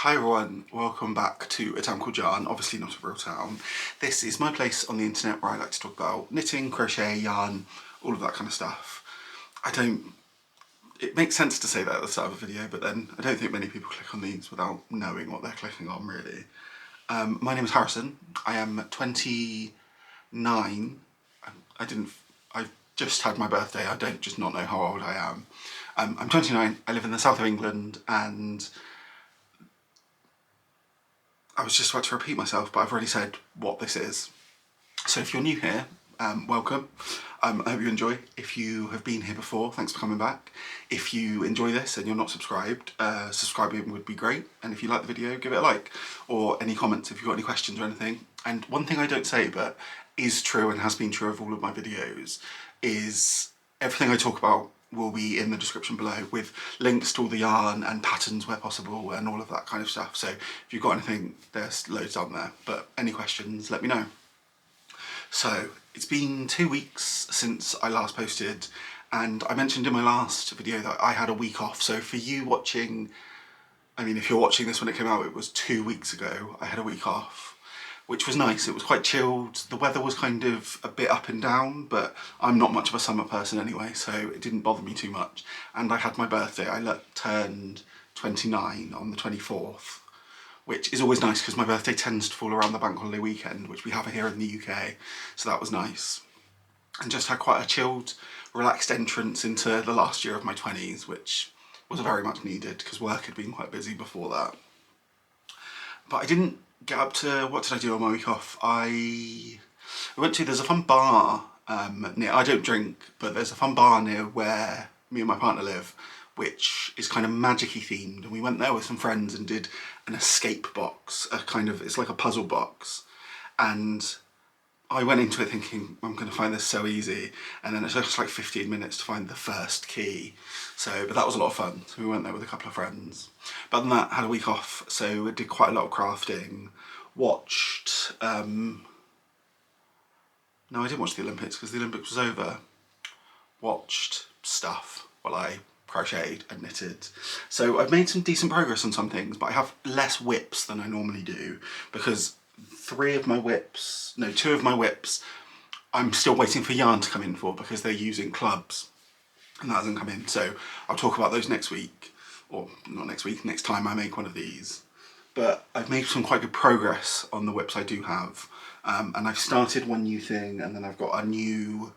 Hi everyone, welcome back to a town called Yarn, obviously not a real town. This is my place on the internet where I like to talk about knitting, crochet, yarn, all of that kind of stuff. It makes sense to say that at the start of a video, but then I don't think many people click on these without knowing what they're clicking on really. My name is Harrison, I am 29. I've just had my birthday, I don't just not know how old I am. I'm 29, I live in the south of England, and I was just about to repeat myself, but I've already said what this is. So if you're new here, welcome. I hope you enjoy. If you have been here before, thanks for coming back. If you enjoy this and you're not subscribed, subscribing would be great. And if you like the video, give it a like. Or any comments if you've got any questions or anything. And one thing I don't say, but is true and has been true of all of my videos, is everything I talk about will be in the description below with links to all the yarn and patterns where possible and all of that kind of stuff. So if you've got anything, there's loads on there, but any questions, let me know. So it's been 2 weeks since I last posted, and I mentioned in my last video that I had a week off. So for you watching, I mean, if you're watching this when it came out, it was 2 weeks ago, I had a week off, which was nice. It was quite chilled. The weather was kind of a bit up and down, but I'm not much of a summer person anyway, so it didn't bother me too much. And I had my birthday. I turned 29 on the 24th, which is always nice because my birthday tends to fall around the bank holiday weekend, which we have here in the UK, so that was nice. And just had quite a chilled, relaxed entrance into the last year of my 20s, which was very much needed because work had been quite busy before that. But I didn't get up to, what did I do on my week off? I went to, there's a fun bar near, I don't drink, but there's a fun bar near where me and my partner live, which is kind of magic-y themed, and we went there with some friends and did an escape box, it's like a puzzle box, and I went into it thinking, I'm going to find this so easy, and then it took us like 15 minutes to find the first key. But that was a lot of fun, so we went there with a couple of friends. But other than that, had a week off, so I did quite a lot of crafting, watched, no, I didn't watch the Olympics because the Olympics was over, watched stuff while I crocheted and knitted. So I've made some decent progress on some things, but I have less whips than I normally do because two of my whips, I'm still waiting for yarn to come in for because they're using clubs and that hasn't come in. So I'll talk about those next week, or not next week, next time I make one of these. But I've made some quite good progress on the whips I do have. And I've started one new thing, and then I've got a new,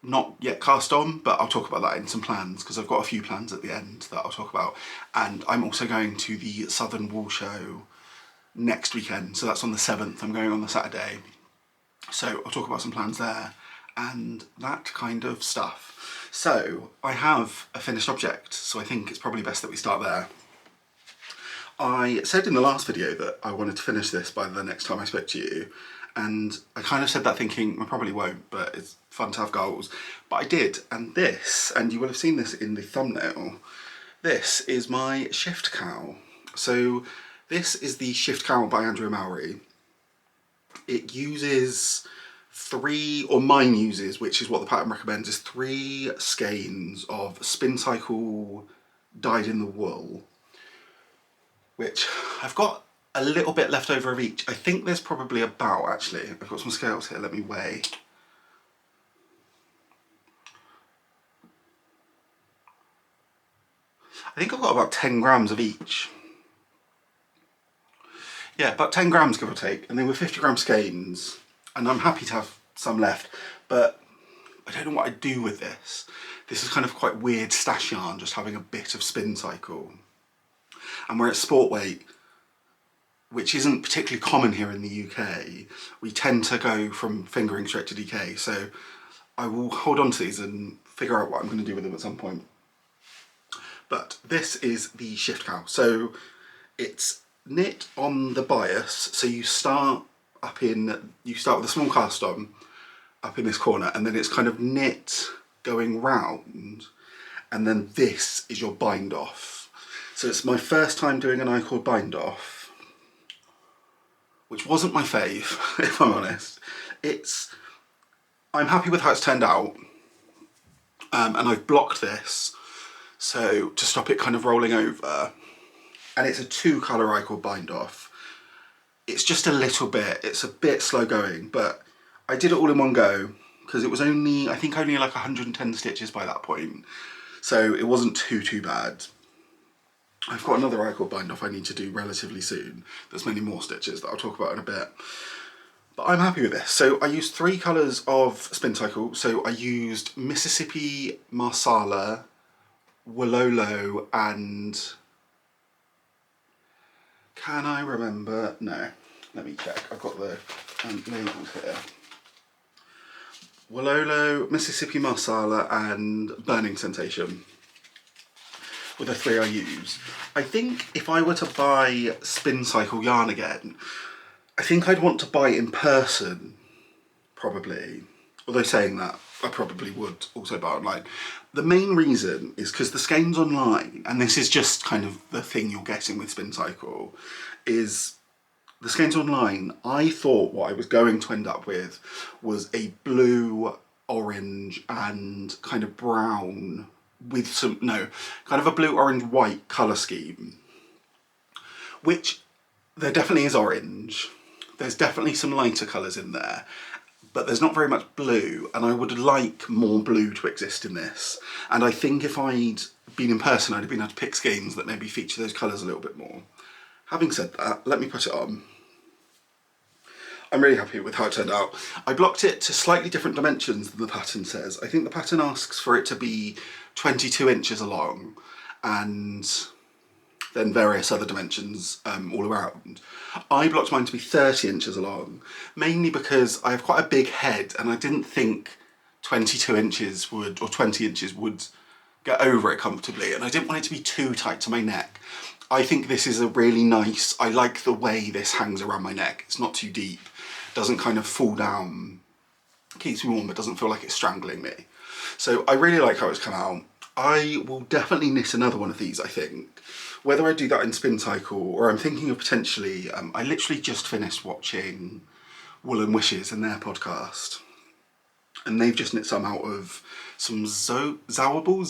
not yet cast on, but I'll talk about that in some plans because I've got a few plans at the end that I'll talk about. And I'm also going to the Southern Wool Show next weekend, so that's on the 7th. I'm going on the Saturday, so I'll talk about some plans there and that kind of stuff. So I have a finished object, so I think it's probably best that we start there. I said in the last video that I wanted to finish this by the next time I spoke to you, and I kind of said that thinking I probably won't, but it's fun to have goals. But I did, and this, and you will have seen this in the thumbnail, this is my shift cowl. So this is the shift cowl by Andrea Mowry. It uses mine uses, which is what the pattern recommends, is 3 skeins of Spincycle dyed in the wool, which I've got a little bit left over of each. I think there's probably about, actually, I've got some scales here, let me weigh. I think I've got about 10 grams of each. Yeah, about 10 grams give or take, and they were 50 gram skeins, and I'm happy to have some left, but I don't know what I'd do with this. This is kind of quite weird stash yarn, just having a bit of Spincycle. And where it's sport weight, which isn't particularly common here in the UK, we tend to go from fingering straight to DK, so I will hold on to these and figure out what I'm going to do with them at some point. But this is the shift cowl. So it's knit on the bias, so you start with a small cast on up in this corner, and then it's kind of knit going round, and then this is your bind off. So it's my first time doing an I-cord bind off, which wasn't my fave, if I'm honest. I'm happy with how it's turned out, and I've blocked this so to stop it kind of rolling over. and it's a 2 colour Rycord bind off. It's just a little bit, it's a bit slow going, but I did it all in one go because it was only, I think only like 110 stitches by that point. So it wasn't too bad. I've got another Rycord bind off I need to do relatively soon. There's many more stitches that I'll talk about in a bit. But I'm happy with this. So I used 3 colours of Spincycle. So I used Mississippi, Marsala, Wololo, and can I remember? No, let me check. I've got the labels here. Wololo, Mississippi, Marsala, and Burning Sensation were the 3 I use. I think if I were to buy Spincycle yarn again, I think I'd want to buy it in person, probably. Although saying that, I probably would also buy online. The main reason is because the skeins online, and this is just kind of the thing you're getting with Spincycle, is the skeins online, I thought what I was going to end up with was a blue, orange, and kind of brown with some, no, kind of a blue, orange, white colour scheme. Which, there definitely is orange. There's definitely some lighter colours in there, but there's not very much blue, and I would like more blue to exist in this. And I think if I'd been in person, I'd have been able to pick skeins that maybe feature those colours a little bit more. Having said that, let me put it on. I'm really happy with how it turned out. I blocked it to slightly different dimensions than the pattern says. I think the pattern asks for it to be 22 inches along, and then various other dimensions all around. I blocked mine to be 30 inches along, mainly because I have quite a big head and I didn't think 22 inches would, or 20 inches would get over it comfortably, and I didn't want it to be too tight to my neck. I think this is a really nice, I like the way this hangs around my neck. It's not too deep, doesn't kind of fall down, keeps me warm but doesn't feel like it's strangling me. So I really like how it's come out. I will definitely knit another one of these, I think. Whether I do that in Spincycle or I'm thinking of potentially, I literally just finished watching Wool & Wishes and their podcast. And they've just knit some out of some Zobables.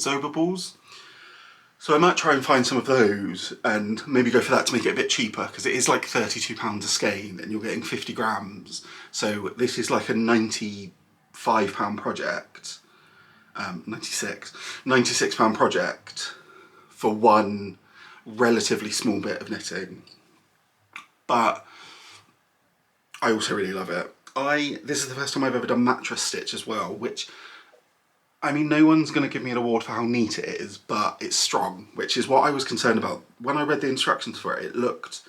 So I might try and find some of those and maybe go for that to make it a bit cheaper, because it is like £32 a skein and you're getting 50 grams. So this is like a £95 project, £96 project for one relatively small bit of knitting. But I also really love it. This is the first time I've ever done mattress stitch as well, which, I mean, no one's going to give me an award for how neat it is, but it's strong, which is what I was concerned about. When I read the instructions for it, it looked,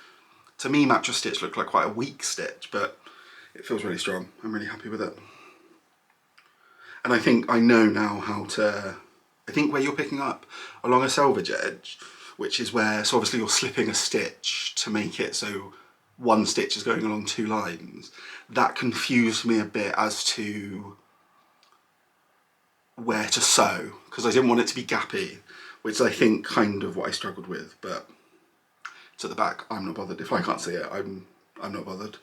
to me, mattress stitch looked like quite a weak stitch, but it feels really strong. I'm really happy with it. And I think I know now how to, I think where you're picking up along a selvage edge, which is where, so obviously you're slipping a stitch to make it so one stitch is going along 2 lines. That confused me a bit as to where to sew, because I didn't want it to be gappy, which I think kind of what I struggled with, but it's at the back. I'm not bothered. If I can't see it, I'm not bothered.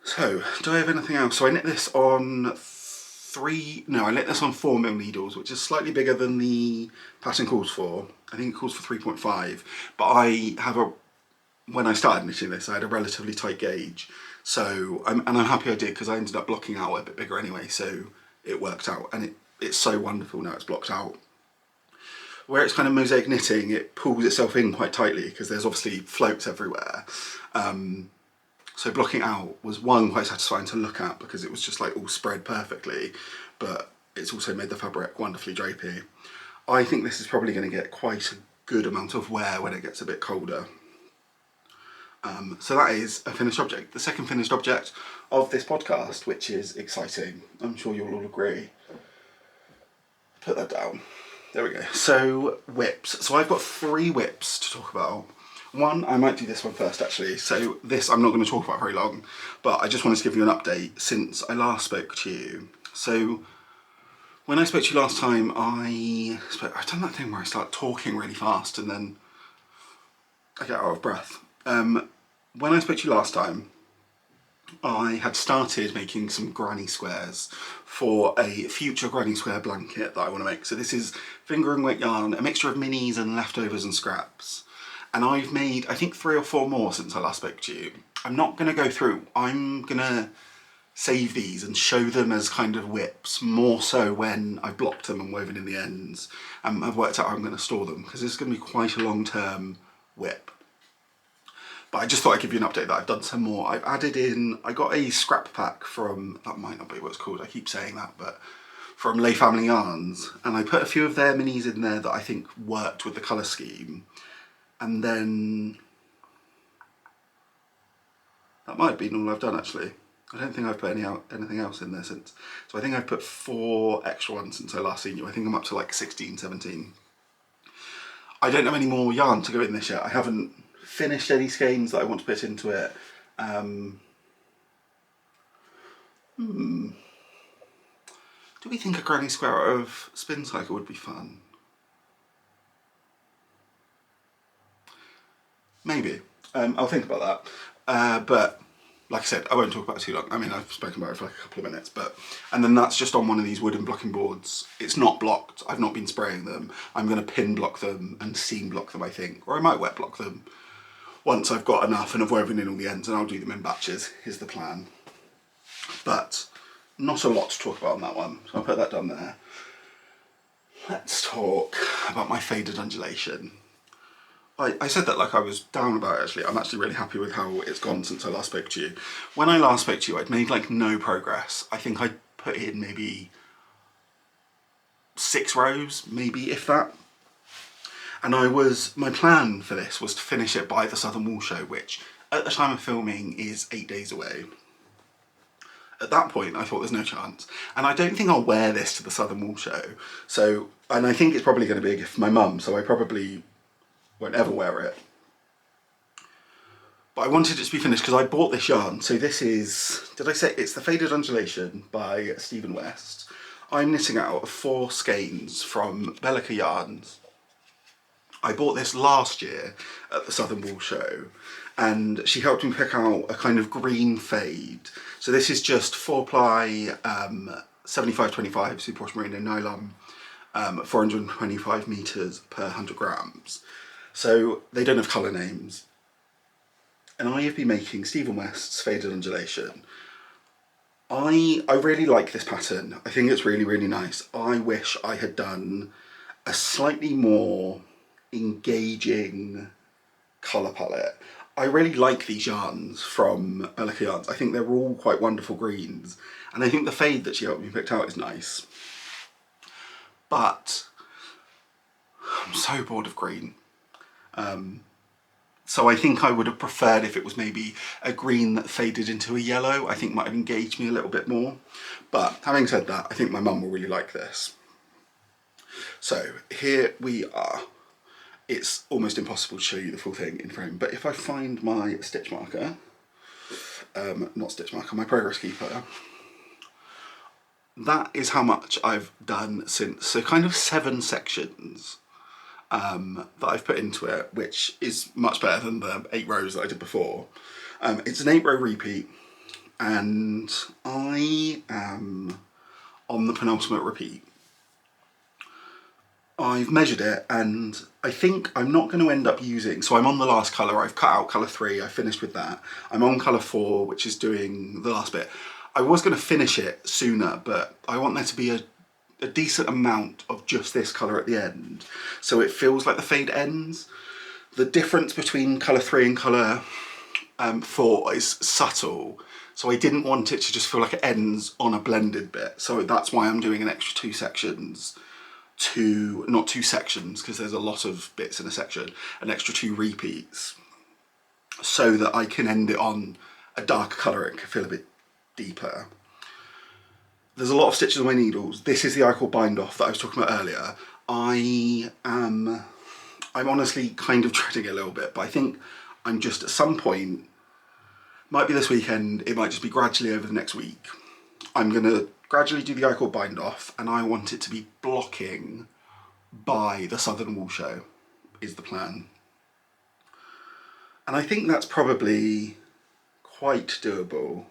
So, do I have anything else? So I knit this on I knit this on 4mm needles, which is slightly bigger than the pattern calls for. I think it calls for 3.5, but I have when I started knitting this, I had a relatively tight gauge. So, I'm happy I did, because I ended up blocking out a bit bigger anyway, so it worked out, and it's so wonderful now it's blocked out. Where it's kind of mosaic knitting, it pulls itself in quite tightly, because there's obviously floats everywhere. So blocking out was, one, quite satisfying to look at, because it was just like all spread perfectly, but it's also made the fabric wonderfully drapey. I think this is probably going to get quite a good amount of wear when it gets a bit colder. So that is a finished object. The second finished object of this podcast, which is exciting. I'm sure you'll all agree. Put that down. There we go. So, whips. So I've got 3 whips to talk about. One, I might do this one first actually. So this I'm not going to talk about very long, but I just wanted to give you an update since I last spoke to you. So when I spoke to you last time, I've done that thing where I start talking really fast and then I get out of breath. When I spoke to you last time, I had started making some granny squares for a future granny square blanket that I want to make. So this is fingering weight yarn, a mixture of minis and leftovers and scraps. and I've made, I think, 3 or 4 more since I last spoke to you. I'm not going to go through, I'm going to save these and show them as kind of whips, more so when I've blocked them and woven in the ends. I've worked out how I'm going to store them, because this is going to be quite a long-term whip. But I just thought I'd give you an update that I've done some more. I've added in, I got a scrap pack from, that might not be what it's called, I keep saying that, but from Lay Family Yarns, and I put a few of their minis in there that I think worked with the colour scheme. And then that might have been all I've done actually. I don't think I've put anything else in there since. So I think I've put 4 extra ones since I last seen you. I think I'm up to like 16, 17. I don't have any more yarn to go in this yet. I haven't finished any skeins that I want to put into it. Do we think a granny square out of Spincycle would be fun? Maybe. I'll think about that. But like I said, I won't talk about it too long. I mean, I've spoken about it for like a couple of minutes, and then that's just on one of these wooden blocking boards. It's not blocked. I've not been spraying them. I'm going to pin block them and seam block them, I think, or I might wet block them once I've got enough and I've woven in all the ends, and I'll do them in batches, is the plan. But not a lot to talk about on that one, so I'll put that down there. Let's talk about my faded undulation. I said that like I was down about it actually. I'm actually really happy with how it's gone since I last spoke to you. When I last spoke to you, I'd made like no progress. I think I put in maybe 6 rows, maybe if that. And my plan for this was to finish it by the Southern Wool Show, which at the time of filming is 8 days away. At that point, I thought there's no chance. And I don't think I'll wear this to the Southern Wool Show. So, and I think it's probably going to be a gift for my mum, so I probably won't ever wear it. But I wanted it to be finished because I bought this yarn. So this is, did I say, it's the Faded Undulation by Stephen West. I'm knitting out of 4 skeins from Bellica yarns. I bought this last year at the Southern Wool Show, and she helped me pick out a kind of green fade. So this is just 4-ply 75/25 superwash merino nylon, 425 meters per 100 grams. So they don't have colour names. And I have been making Stephen West's Faded Undulation. I really like this pattern. I think it's really, really nice. I wish I had done a slightly more engaging colour palette. I really like these yarns from Bellica Yarns. I think they're all quite wonderful greens. And I think the fade that she helped me pick out is nice. But I'm so bored of green. So I think I would have preferred if it was maybe a green that faded into a yellow. I think might have engaged me a little bit more. But having said that, I think my mum will really like this. So here we are. It's almost impossible to show you the full thing in frame, but if I find my stitch marker, not stitch marker, my progress keeper, that is how much I've done since. So kind of 7 sections that I've put into it, which is much better than the 8 rows that I did before. It's an 8-row repeat, and I am on the penultimate repeat. I've measured it, and I think I'm not going to end up using, so I'm on the last colour. I've cut out colour 3, I finished with that. I'm on colour 4, which is doing the last bit. I was going to finish it sooner, but I want there to be a decent amount of just this colour at the end, so it feels like the fade ends. The difference between colour 3 and colour 4 is subtle, so I didn't want it to just feel like it ends on a blended bit, so that's why I'm doing an extra 2 sections. Not 2 sections, because there's a lot of bits in a section, an extra 2 repeats, so that I can end it on a darker colour and can feel a bit deeper. There's a lot of stitches on my needles. This is the I-cord bind off that I was talking about earlier. I'm honestly kind of dreading it a little bit, but I think I'm just at some point, might be this weekend, it might just be gradually over the next week, I'm going to gradually do the I-cord bind off, and I want it to be blocking by the Southern Wool Show, is the plan. And I think that's probably quite doable.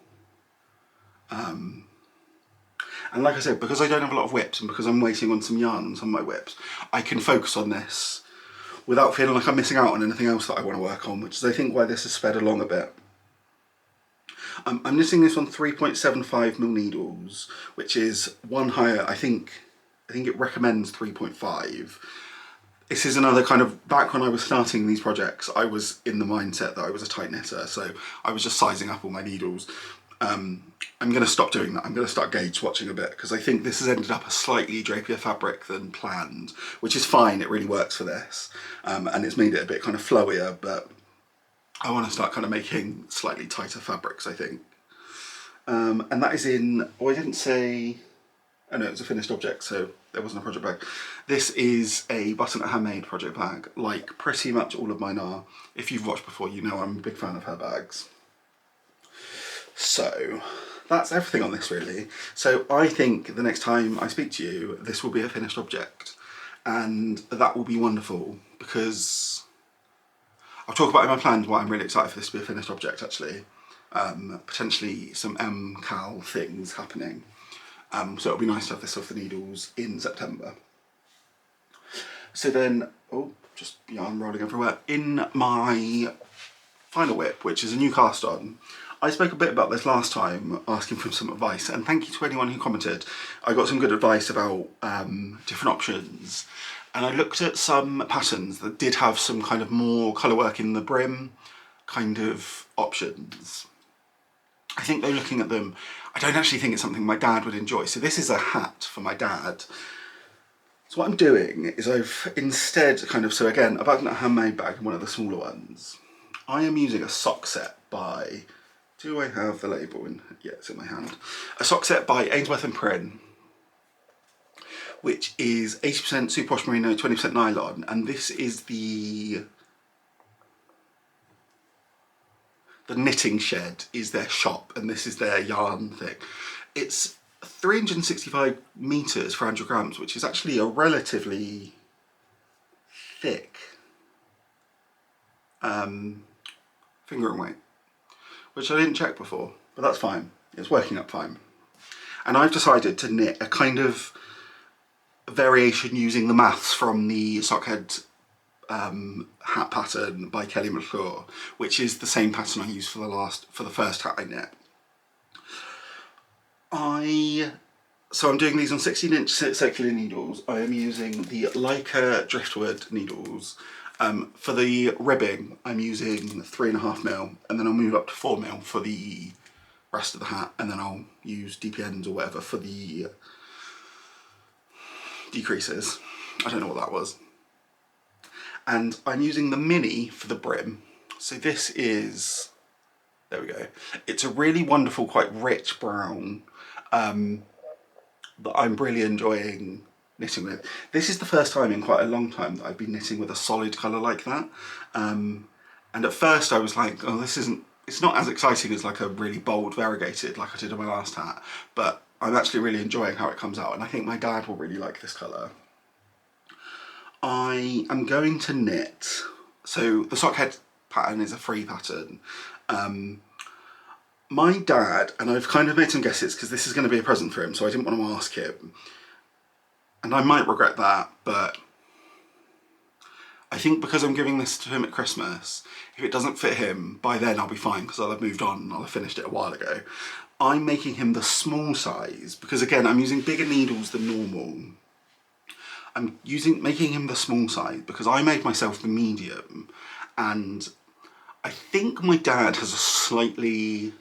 And like I said, because I don't have a lot of whips, and because I'm waiting on some yarn on some of my whips, I can focus on this without feeling like I'm missing out on anything else that I want to work on, which is I think why this has sped along a bit. I'm knitting this on 3.75mm needles, which is one higher. I think it recommends 3.5. This is another kind of, back when I was starting these projects, I was in the mindset that I was a tight knitter, so I was just sizing up all my needles. I'm going to stop doing that. I'm going to start gauge swatching a bit, because I think this has ended up a slightly drapier fabric than planned, which is fine. It really works for this, and it's made it a bit kind of flowier, but I want to start kind of making slightly tighter fabrics, I think. And that is in, oh, I didn't say, oh no, it was a finished object, so there wasn't a project bag. This is a Butternut Handmade project bag, like pretty much all of mine are. If you've watched before, you know I'm a big fan of her bags. So that's everything on this, really. So I think the next time I speak to you, this will be a finished object, and that will be wonderful, because I'll talk about in my plans why I'm really excited for this to be a finished object, actually. Potentially some MKAL things happening. So it'll be nice to have this off the needles in September. So then, oh, just yarn rolling everywhere. In my final whip, which is a new cast on, I spoke a bit about this last time, asking for some advice, and thank you to anyone who commented. I got some good advice about different options, and I looked at some patterns that did have some kind of more colour work in the brim kind of options. I think though, looking at them, I don't actually think it's something my dad would enjoy. So this is a hat for my dad. So what I'm doing is I've instead kind of, so again, a Butternut Handmade bag and one of the smaller ones. I am using a Sockset by, do I have the label in? Yeah, it's in my hand. A Sockset by Ainsworth and Prin, which is 80% superwash merino, 20% nylon, and this is the knitting shed is their shop, and this is their yarn thing. It's 365 meters for 100 grams, which is actually a relatively thick fingering weight, which I didn't check before, but that's fine. It's working up fine. And I've decided to knit a kind of variation using the maths from the Sockhead hat pattern by Kelly McClure, which is the same pattern I used for the first hat I knit. So I'm doing these on 16-inch circular needles. I am using the Bellica driftwood needles. For the ribbing, I'm using 3.5mm, and then I'll move up to 4mm for the rest of the hat, and then I'll use DPNs or whatever for the decreases. I don't know what that was. And I'm using the mini for the brim. So this is, there we go. It's a really wonderful, quite rich brown that I'm really enjoying knitting with. This is the first time in quite a long time that I've been knitting with a solid colour like that. And at first I was like, oh, it's not as exciting as like a really bold variegated like I did on my last hat, but I'm actually really enjoying how it comes out, and I think my dad will really like this colour. I am going to knit, so the Sockhead pattern is a free pattern. My dad, and I've kind of made some guesses because this is going to be a present for him, so I didn't want to ask him, and I might regret that, but I think because I'm giving this to him at Christmas, if it doesn't fit him, by then I'll be fine because I'll have moved on and I'll have finished it a while ago. I'm making him the small size because, again, I'm using bigger needles than normal. I'm making him the small size because I made myself the medium, and I think my dad has a slightly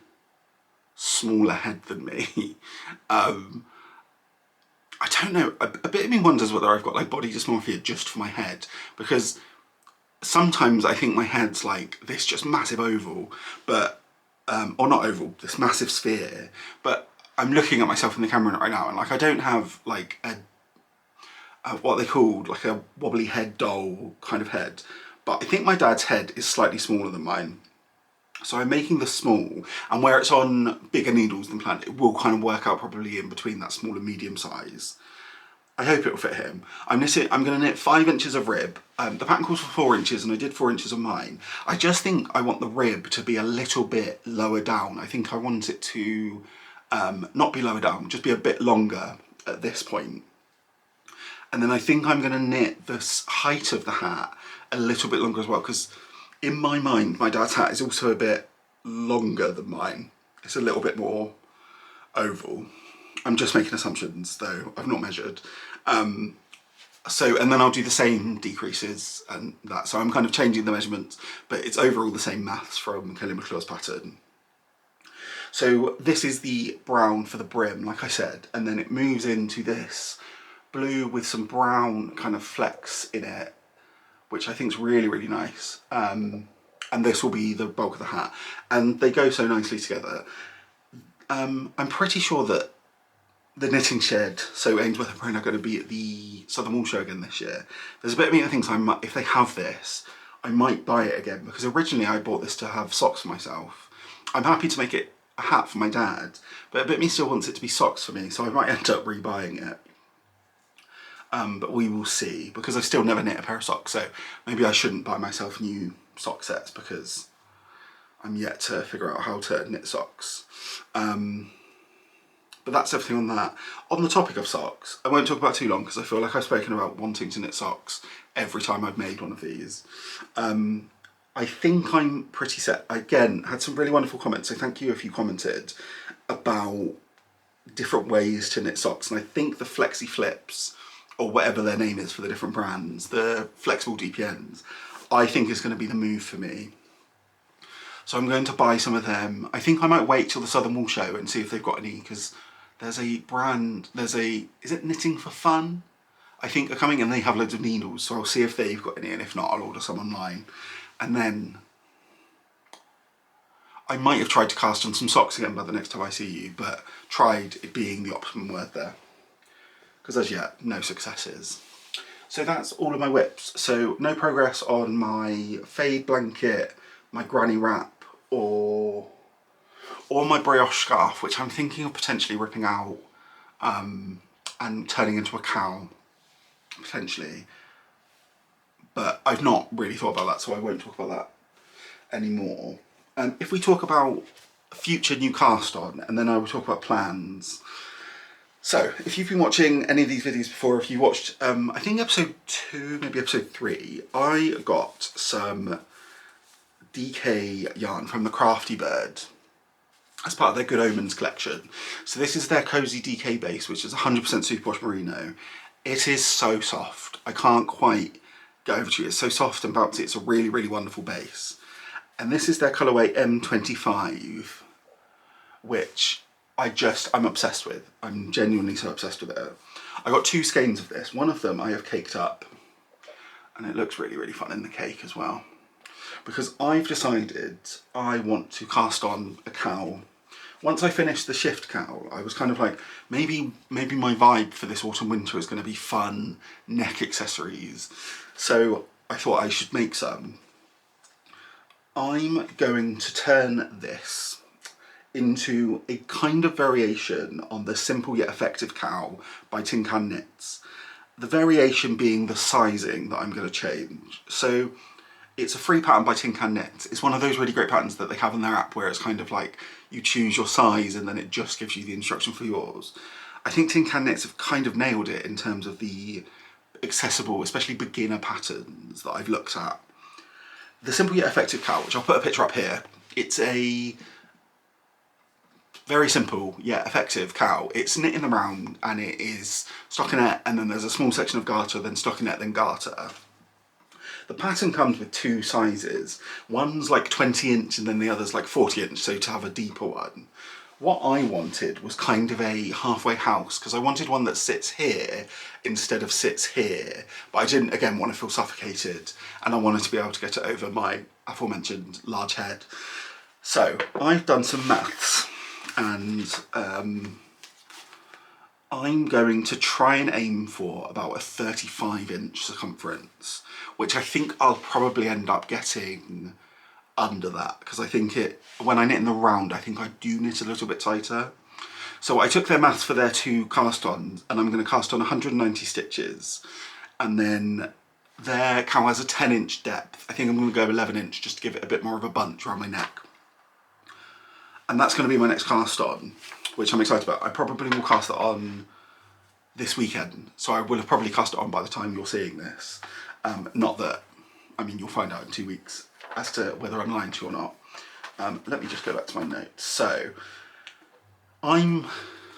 smaller head than me. I don't know, a bit of me wonders whether I've got like body dysmorphia just for my head, because sometimes I think my head's like this just massive oval, but or not oval, this massive sphere, but I'm looking at myself in the camera right now and like I don't have like a what they called like a wobbly head doll kind of head, but I think my dad's head is slightly smaller than mine. So I'm making the small, and where it's on bigger needles than planned, it will kind of work out probably in between that small and medium size. I hope it will fit him. I'm going to knit 5 inches of rib. The pattern calls for 4 inches, and I did 4 inches on mine. I just think I want the rib to be a little bit lower down. I think I want it to not be lower down, just be a bit longer at this point. And then I think I'm going to knit the height of the hat a little bit longer as well, because in my mind, my dad's hat is also a bit longer than mine. It's a little bit more oval. I'm just making assumptions though, I've not measured. And then I'll do the same decreases and that. So I'm kind of changing the measurements, but it's overall the same maths from Kelly McClure's pattern. So this is the brown for the brim, like I said, and then it moves into this blue with some brown kind of flecks in it, which I think is really, really nice. And this will be the bulk of the hat. And they go so nicely together. I'm pretty sure that the Knitting Shed, so Ainsworth and Prin, are going to be at the Southern Wool Show again this year. There's a bit of me that thinks if they have this, I might buy it again, because originally I bought this to have socks for myself. I'm happy to make it a hat for my dad, but a bit of me still wants it to be socks for me, so I might end up rebuying it. But we will see, because I've still never knit a pair of socks, so maybe I shouldn't buy myself new sock sets, because I'm yet to figure out how to knit socks. But that's everything on that. On the topic of socks, I won't talk about too long because I feel like I've spoken about wanting to knit socks every time I've made one of these. I think I'm pretty set. I, again, had some really wonderful comments, so thank you if you commented about different ways to knit socks. And I think the Flexi Flips, or whatever their name is for the different brands, the flexible DPNs, I think is going to be the move for me. So I'm going to buy some of them. I think I might wait till the Southern Wool Show and see if they've got any, because there's a brand, is it Knitting for Fun? I think are coming, and they have loads of needles, so I'll see if they've got any, and if not, I'll order some online. And then I might have tried to cast on some socks again by the next time I see you, but tried it being the optimum word there, because as yet, no successes. So that's all of my whips. So no progress on my fade blanket, my granny wrap, or my brioche scarf, which I'm thinking of potentially ripping out and turning into a cowl, potentially. But I've not really thought about that, so I won't talk about that anymore. If we talk about future new cast on, and then I will talk about plans. So, if you've been watching any of these videos before, if you watched, I think episode 2, maybe episode 3, I got some DK yarn from the Crafty bird as part of their Good Omens collection. So this is their Cosy DK base, which is 100% superwash merino. It is so soft. I can't quite get over to you. It's so soft and bouncy. It's a really, really wonderful base. And this is their colourway M25, which I'm obsessed with. I'm genuinely so obsessed with it. I got 2 skeins of this. One of them I have caked up, and it looks really, really fun in the cake as well. Because I've decided I want to cast on a cowl. Once I finished the shift cowl, I was kind of like, maybe my vibe for this autumn winter is going to be fun neck accessories. So I thought I should make some. I'm going to turn this into a kind of variation on the Simple Yet Effective Cowl by Tin Can Knits. The variation being the sizing that I'm going to change. So it's a free pattern by Tin Can Knits. It's one of those really great patterns that they have in their app where it's kind of like you choose your size and then it just gives you the instruction for yours. I think Tin Can Knits have kind of nailed it in terms of the accessible, especially beginner patterns that I've looked at. The Simple Yet Effective Cowl, which I'll put a picture up here, it's a very simple yet effective cowl. It's knit in the round and it is stockinette, and then there's a small section of garter, then stockinette, then garter. The pattern comes with 2 sizes. One's like 20 inch and then the other's like 40 inch, so to have a deeper one. What I wanted was kind of a halfway house, because I wanted one that sits here instead of sits here, but I didn't, again, want to feel suffocated, and I wanted to be able to get it over my aforementioned large head. So I've done some maths, and I'm going to try and aim for about a 35 inch circumference, which I think I'll probably end up getting under that, because I think when I knit in the round, I think I do knit a little bit tighter. So I took their maths for their 2 cast-ons, and I'm going to cast on 190 stitches, and then their cowl has a 10 inch depth. I think I'm going to go 11 inch just to give it a bit more of a bunch around my neck. And that's going to be my next cast on, which I'm excited about. I probably will cast it on this weekend, so I will have probably cast it on by the time you're seeing this. Not that, I mean, you'll find out in 2 weeks as to whether I'm lying to you or not. Let me just go back to my notes. So I'm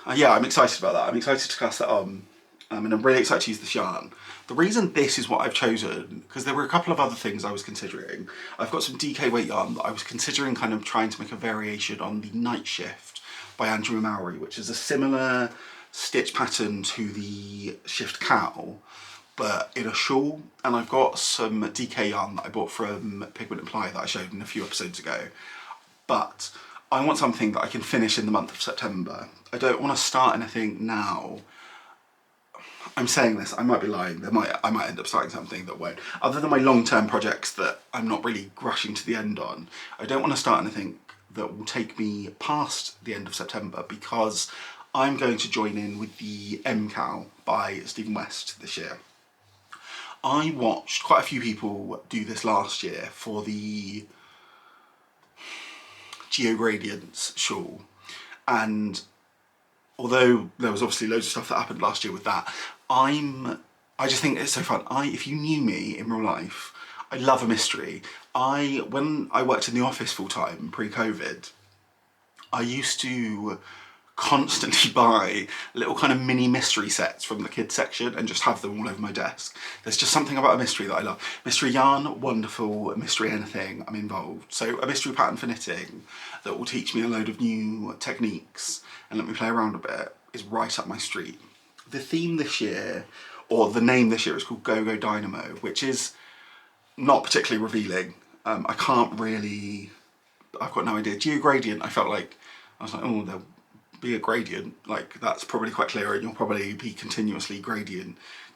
excited about that. I'm excited to cast that on, and I'm really excited to use this yarn. The reason this is what I've chosen, because there were a couple of other things I was considering. I've got some DK weight yarn that I was considering kind of trying to make a variation on the Night Shift by Andrea Mowry, which is a similar stitch pattern to the Shift Cowl, but in a shawl. And I've got some DK yarn that I bought from Pigment and Ply that I showed in a few episodes ago. But I want something that I can finish in the month of September. I don't want to start anything now. I'm saying this, I might be lying. I might end up starting something that won't. Other than my long-term projects that I'm not really rushing to the end on, I don't want to start anything that will take me past the end of September, because I'm going to join in with the MKAL by Stephen West this year. I watched quite a few people do this last year for the Geo Gradients shawl, and although there was obviously loads of stuff that happened last year with that, I just think it's so fun. If you knew me in real life, I love a mystery. When I worked in the office full time pre-COVID, I used to constantly buy little kind of mini mystery sets from the kids section and just have them all over my desk. There's just something about a mystery that I love. Mystery yarn, wonderful. Mystery anything, I'm involved. So a mystery pattern for knitting that will teach me a load of new techniques and let me play around a bit is right up my street. The theme this year, or the name this year, is called Go Go Dynamo, which is not particularly revealing. I can't really, I've got no idea. Geo Gradient, I was like, oh, there'll be a gradient, like that's probably quite clear, and you'll probably be continuously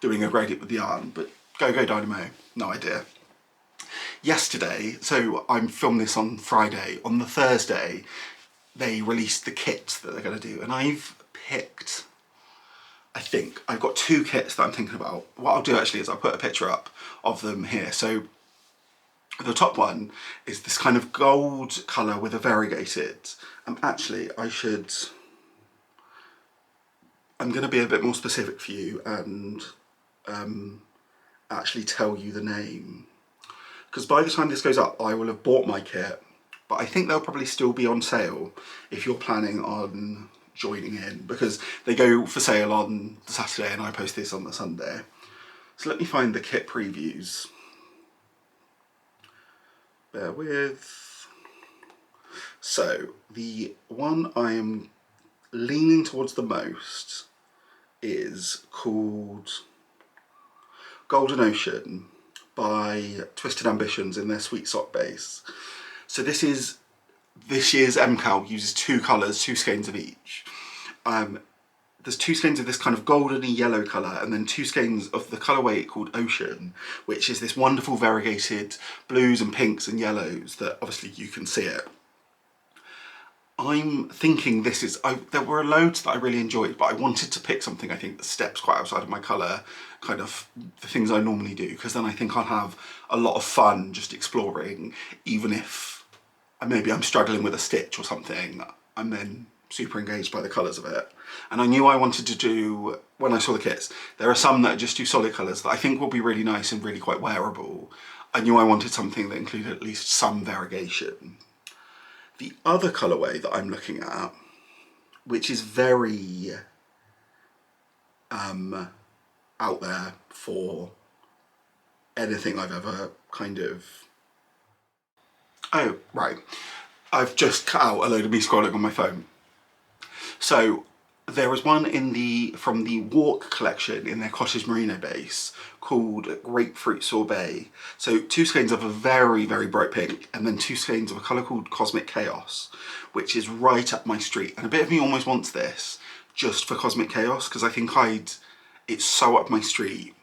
doing a gradient with the yarn, but Go Go Dynamo, no idea. Yesterday, so I'm filming this on Friday, on the Thursday, they released the kits that they're going to do, and I've picked, I think, I've got 2 kits that I'm thinking about. What I'll do actually is I'll put a picture up of them here. So the top one is this kind of gold colour with a variegated, actually I'm going to be a bit more specific for you and actually tell you the name, because by the time this goes up I will have bought my kit, but I think they'll probably still be on sale if you're planning on joining in, because they go for sale on the Saturday and I post this on the Sunday. So let me find the kit previews. Bear with. So the one I am leaning towards the most is called Golden Ocean by Twisted Ambitions in their Sweet Sock base. So this year's MKAL uses 2 colours, 2 skeins of each. There's 2 skeins of this kind of goldeny yellow colour, and then 2 skeins of the colourway called Ocean, which is this wonderful variegated blues and pinks and yellows that obviously you can see it. I'm thinking there were loads that I really enjoyed, but I wanted to pick something I think that steps quite outside of my colour, kind of the things I normally do, because then I think I'll have a lot of fun just exploring, even if maybe I'm struggling with a stitch or something, I'm then super engaged by the colours of it. And I knew I wanted to do, when I saw the kits, there are some that just do solid colours that I think will be really nice and really quite wearable. I knew I wanted something that included at least some variegation. The other colourway that I'm looking at, which is very out there for anything I've ever kind of... Oh, right. I've just cut out a load of me scrolling on my phone. So there was one from the Walk collection in their Cottage Merino base called Grapefruit Sorbet. So 2 skeins of a very, very bright pink, and then 2 skeins of a colour called Cosmic Chaos, which is right up my street. And a bit of me almost wants this just for Cosmic Chaos, because I think it's so up my street.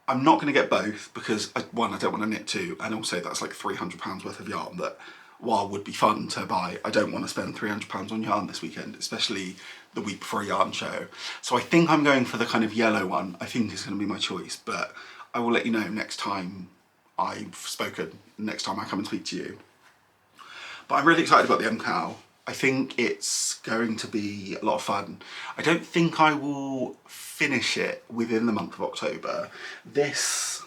I'm not going to get both because, one, I don't want to knit 2, and also that's like £300 worth of yarn that, while would be fun to buy, I don't want to spend £300 on yarn this weekend, especially the week before a yarn show. So I think I'm going for the kind of yellow one. I think is going to be my choice, but I will let you know next time I've spoken, next time I come and speak to you. But I'm really excited about the MKAL. I think it's going to be a lot of fun. I don't think I will finish it within the month of October. This,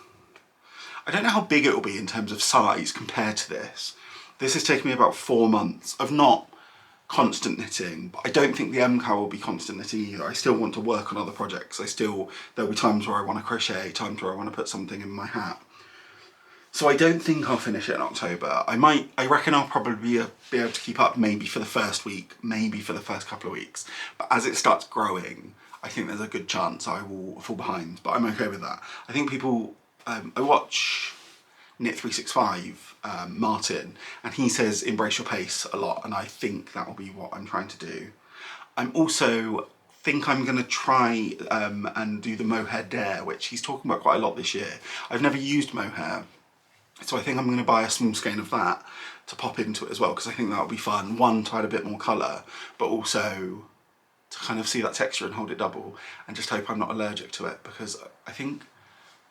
I don't know how big it will be in terms of size compared to this. This has taken me about 4 months of not constant knitting, but I don't think the MKAL will be constant knitting either. I still want to work on other projects. There'll be times where I want to crochet, times where I want to put something in my hat. So I don't think I'll finish it in October. I reckon I'll probably be able to keep up maybe for the first week, maybe for the first couple of weeks. But as it starts growing, I think there's a good chance I will fall behind, but I'm okay with that. I think people, I watch Knit 365, Martin, and he says embrace your pace a lot, and I think that will be what I'm trying to do. I'm also think I'm going to try and do the mohair dare, which he's talking about quite a lot this year. I've never used mohair, so I think I'm going to buy a small skein of that to pop into it as well, because I think that'll be fun. One, to add a bit more colour, but also to kind of see that texture and hold it double, and just hope I'm not allergic to it, because I think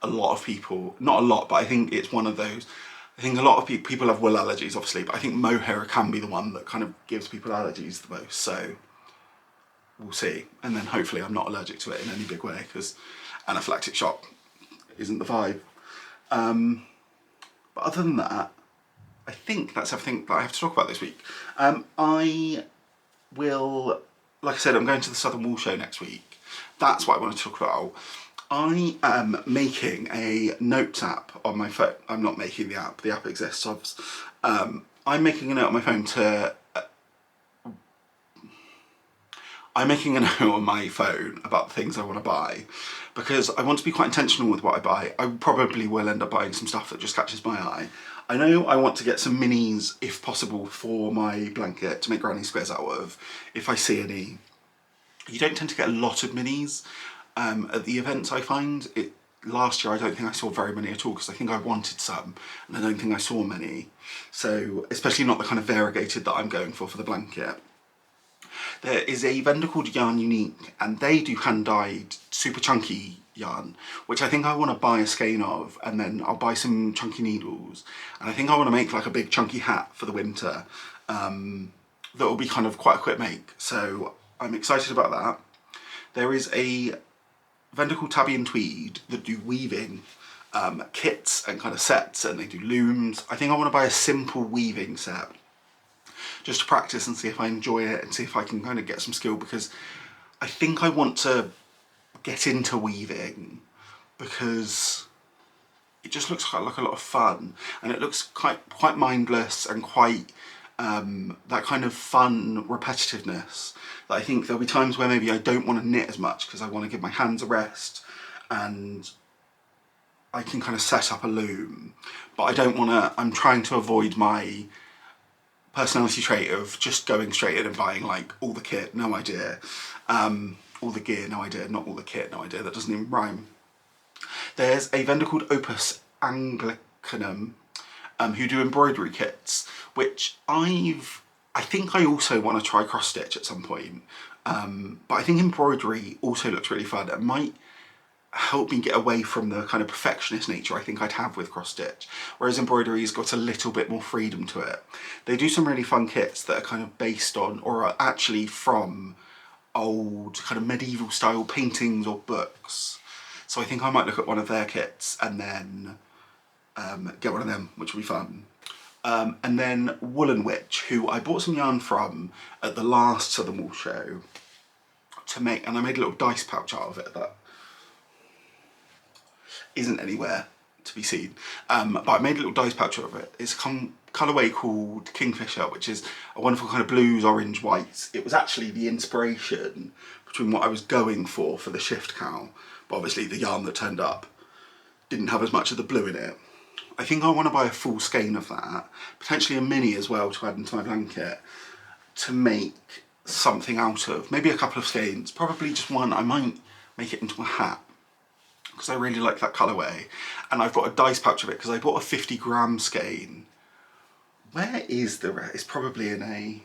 a lot of people, not a lot, but I think it's one of those, I think a lot of people have wool allergies obviously, but I think mohair can be the one that kind of gives people allergies the most, so we'll see. And then hopefully I'm not allergic to it in any big way, because anaphylactic shock isn't the vibe. But other than that, I think that's everything that I have to talk about this week. I will, like I said, I'm going to the Southern Wool Show next week. That's what I want to talk about. I am making a notes app on my phone. I'm not making the app exists. I'm making a note on my phone to... I'm making a note on my phone about the things I want to buy, because I want to be quite intentional with what I buy. I probably will end up buying some stuff that just catches my eye. I know I want to get some minis, if possible, for my blanket to make granny squares out of, if I see any. You don't tend to get a lot of minis at the events, I find. Last year I don't think I saw very many at all, because I think I wanted some and I don't think I saw many. So, especially not the kind of variegated that I'm going for the blanket. There is a vendor called Yarn Unique, and they do hand-dyed super chunky yarn, which I think I want to buy a skein of, and then I'll buy some chunky needles, and I think I want to make like a big chunky hat for the winter that will be kind of quite a quick make, so I'm excited about that. There is a vendor called Tabby and Tweed that do weaving kits and kind of sets, and they do looms. I think I want to buy a simple weaving set just to practice and see if I enjoy it and see if I can kind of get some skill, because I think I want to get into weaving because it just looks like a lot of fun, and it looks quite mindless and quite that kind of fun repetitiveness that I think there'll be times where maybe I don't want to knit as much because I want to give my hands a rest and I can kind of set up a loom, but I don't want to, I'm trying to avoid my personality trait of just going straight in and buying like all the kit, no idea, all the gear, no idea, not all the kit, no idea, that doesn't even rhyme. There's a vendor called Opus Anglicanum who do embroidery kits, which I think I also want to try cross stitch at some point, but I think embroidery also looks really fun. It might help me get away from the kind of perfectionist nature I think I'd have with cross stitch, whereas embroidery's got a little bit more freedom to it. They do some really fun kits that are kind of based on, or are actually from, old kind of medieval style paintings or books, so I think I might look at one of their kits and then get one of them, which will be fun. And then Woolen Witch, who I bought some yarn from at the last Southern Wool Show to make, and I made a little dice pouch out of it that isn't anywhere to be seen, but I made a little dice pouch of it. It's a colourway called Kingfisher, which is a wonderful kind of blues, orange, whites. It was actually the inspiration between what I was going for the shift cowl, but obviously the yarn that turned up didn't have as much of the blue in it. I think I want to buy a full skein of that, potentially a mini as well to add into my blanket, to make something out of. Maybe a couple of skeins, probably just one. I might make it into a hat, because I really like that colourway, and I've got a dice pouch of it because I bought a 50-gram skein. Where is the rest? It's probably in a...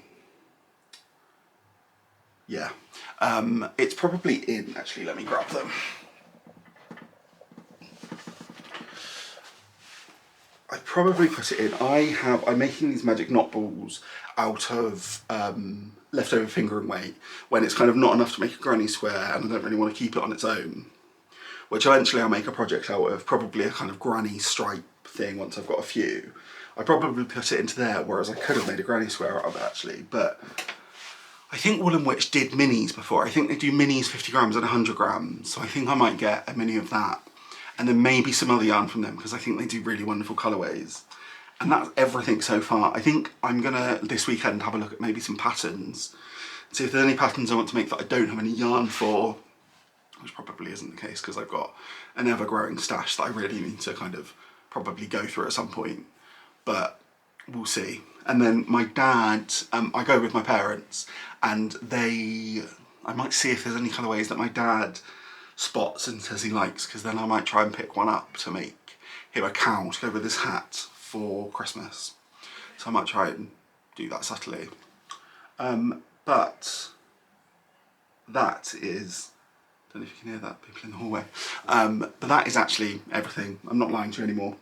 yeah. It's probably in... actually, let me grab them. I probably put it in. I'm making these magic knot balls out of leftover fingering weight when it's kind of not enough to make a granny square and I don't really want to keep it on its own. Which eventually I'll make a project out of, probably a kind of granny stripe thing once I've got a few. I probably put it into there, whereas I could have made a granny square out of it actually, but I think Wool & Witch did minis before. I think they do minis 50 grams and 100 grams, so I think I might get a mini of that. And then maybe some other yarn from them, because I think they do really wonderful colourways. And that's everything so far. I think I'm gonna, this weekend, have a look at maybe some patterns. See if there's any patterns I want to make that I don't have any yarn for, which probably isn't the case because I've got an ever-growing stash that I really need to kind of probably go through at some point. But we'll see. And then my dad, I go with my parents, and I might see if there's any colourways that my dad spots and says he likes, because then I might try and pick one up to make him a cowl to go with his hat for Christmas. So I might try and do that subtly. But that is, I don't know if you can hear that, people in the hallway. But that is actually everything. I'm not lying to you anymore.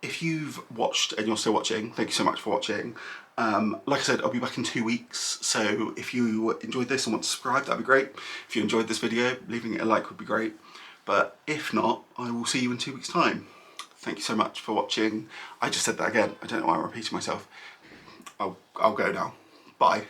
If you've watched and you're still watching, thank you so much for watching. Like I said, I'll be back in 2 weeks, so if you enjoyed this and want to subscribe, that'd be great. If you enjoyed this video, leaving it a like would be great. But if not, I will see you in 2 weeks' time. Thank you so much for watching. I just said that again. I don't know why I'm repeating myself. I'll go now. Bye.